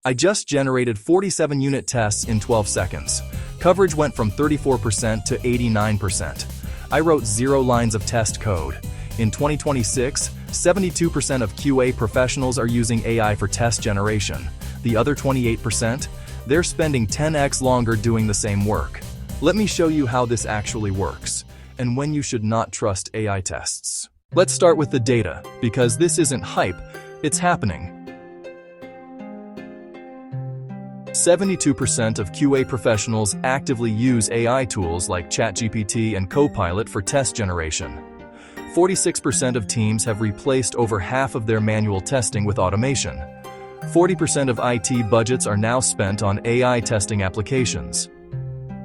I just generated 47 unit tests in 12 seconds. Coverage went from 34% to 89%. I wrote 0 lines of test code. In 2026, 72% of QA professionals are using AI for test generation. The other 28%? They're spending 10x longer doing the same work. Let me show you how this actually works, and when you should not trust AI tests. Let's start with the data, because this isn't hype, it's happening. 72% of QA professionals actively use AI tools like ChatGPT and Copilot for test generation. 46% of teams have replaced over half of their manual testing with automation. 40% of IT budgets are now spent on AI testing applications.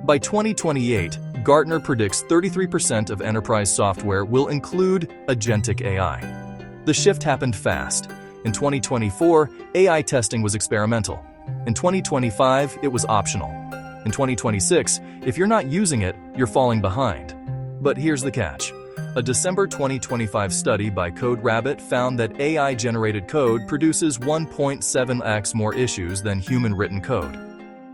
By 2028, Gartner predicts 33% of enterprise software will include agentic AI. The shift happened fast. In 2024, AI testing was experimental. In 2025, it was optional. In 2026, if you're not using it, you're falling behind. But here's the catch. A December 2025 study by CodeRabbit found that AI-generated code produces 1.7x more issues than human-written code.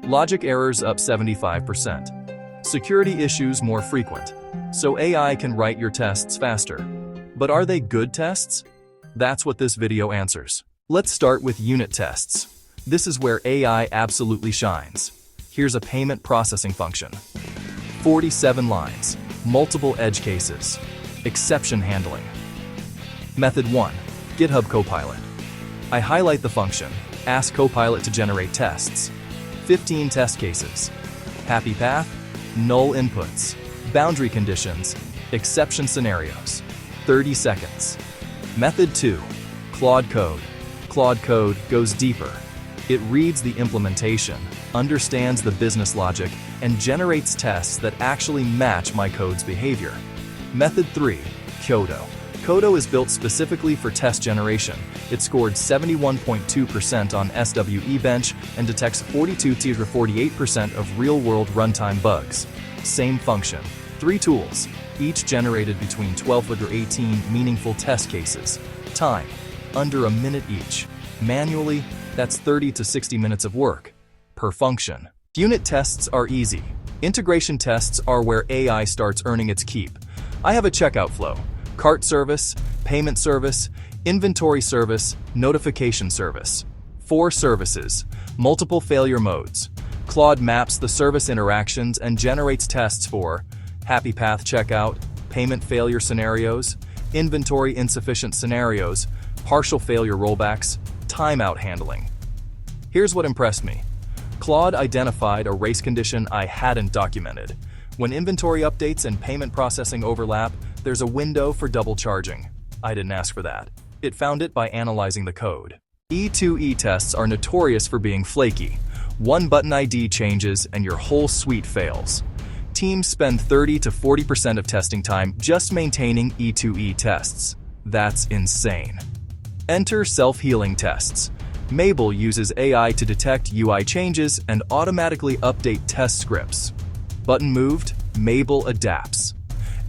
Logic errors up 75%. Security issues more frequent. So AI can write your tests faster. But are they good tests? That's what this video answers. Let's start with unit tests. This is where AI absolutely shines. Here's a payment processing function. 47 lines, multiple edge cases, exception handling. Method 1, GitHub Copilot. I highlight the function, ask Copilot to generate tests. 15 test cases. Happy path, null inputs, boundary conditions, exception scenarios. 30 seconds. Method 2, Claude Code. Claude Code goes deeper. It reads the implementation, understands the business logic, and generates tests that actually match my code's behavior. Method 3, Qodo. Qodo is built specifically for test generation. It scored 71.2% on SWE bench and detects 48% of real-world runtime bugs. Same function, 3 tools, each generated between 12 or 18 meaningful test cases. Time, under a minute each. Manually, that's 30 to 60 minutes of work per function. Unit tests are easy. Integration tests are where AI starts earning its keep. I have a checkout flow, cart service, payment service, inventory service, notification service. 4 services, multiple failure modes. Claude maps the service interactions and generates tests for happy path checkout, payment failure scenarios, inventory insufficient scenarios, partial failure rollbacks, timeout handling. Here's what impressed me. Claude identified a race condition I hadn't documented. When inventory updates and payment processing overlap, there's a window for double charging. I didn't ask for that. It found it by analyzing the code. E2E tests are notorious for being flaky. One button ID changes and your whole suite fails. Teams spend 30 to 40% of testing time just maintaining E2E tests. That's insane. Enter self-healing tests. Mabl uses AI to detect UI changes and automatically update test scripts. Button moved, Mabl adapts.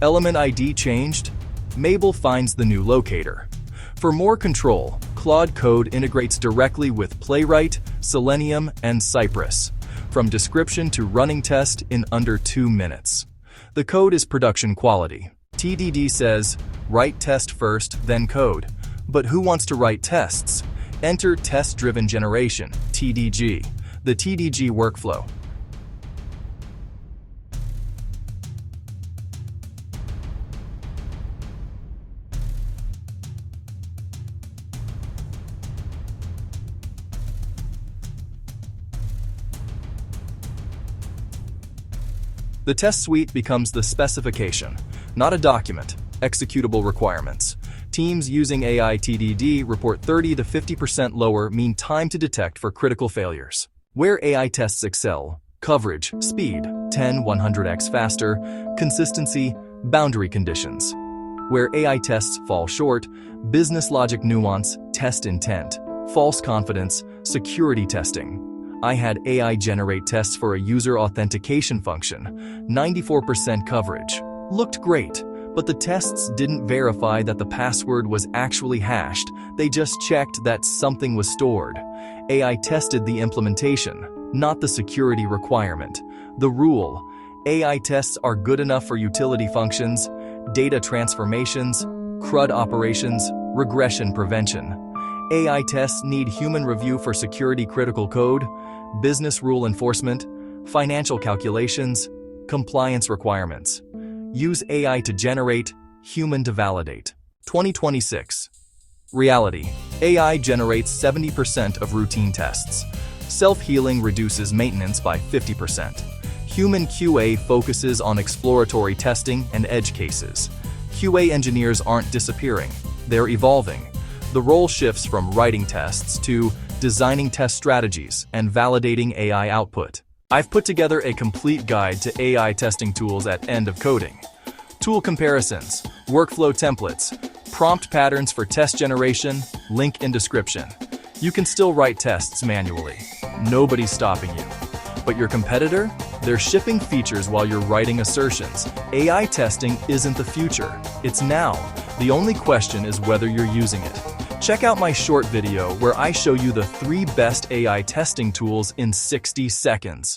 Element ID changed, Mabl finds the new locator. For more control, Claude Code integrates directly with Playwright, Selenium, and Cypress. From description to running test in under 2 minutes. The code is production quality. TDD says, write test first, then code. But who wants to write tests? Enter test-driven generation, TDG. The TDG workflow. The test suite becomes the specification, not a document, executable requirements. Teams using AI TDD report 30 to 50% lower mean time to detect for critical failures. Where AI tests excel, coverage, speed, 10-100x faster, consistency, boundary conditions. Where AI tests fall short, business logic nuance, test intent, false confidence, security testing. I had AI generate tests for a user authentication function, 94% coverage. Looked great, But the tests didn't verify that the password was actually hashed, they just checked that something was stored. AI tested the implementation, not the security requirement. The rule: AI tests are good enough for utility functions, data transformations, CRUD operations, regression prevention. AI tests need human review for security-critical code, business rule enforcement, financial calculations, compliance requirements. Use AI to generate, human to validate. 2026. Reality. AI generates 70% of routine tests. Self-healing reduces maintenance by 50%. Human QA focuses on exploratory testing and edge cases. QA engineers aren't disappearing, they're evolving. The role shifts from writing tests to designing test strategies and validating AI output. I've put together a complete guide to AI testing tools at end of coding. Tool comparisons, workflow templates, prompt patterns for test generation, link in description. You can still write tests manually. Nobody's stopping you. But your competitor? They're shipping features while you're writing assertions. AI testing isn't the future, it's now. The only question is whether you're using it. Check out my short video where I show you the 3 best AI testing tools in 60 seconds.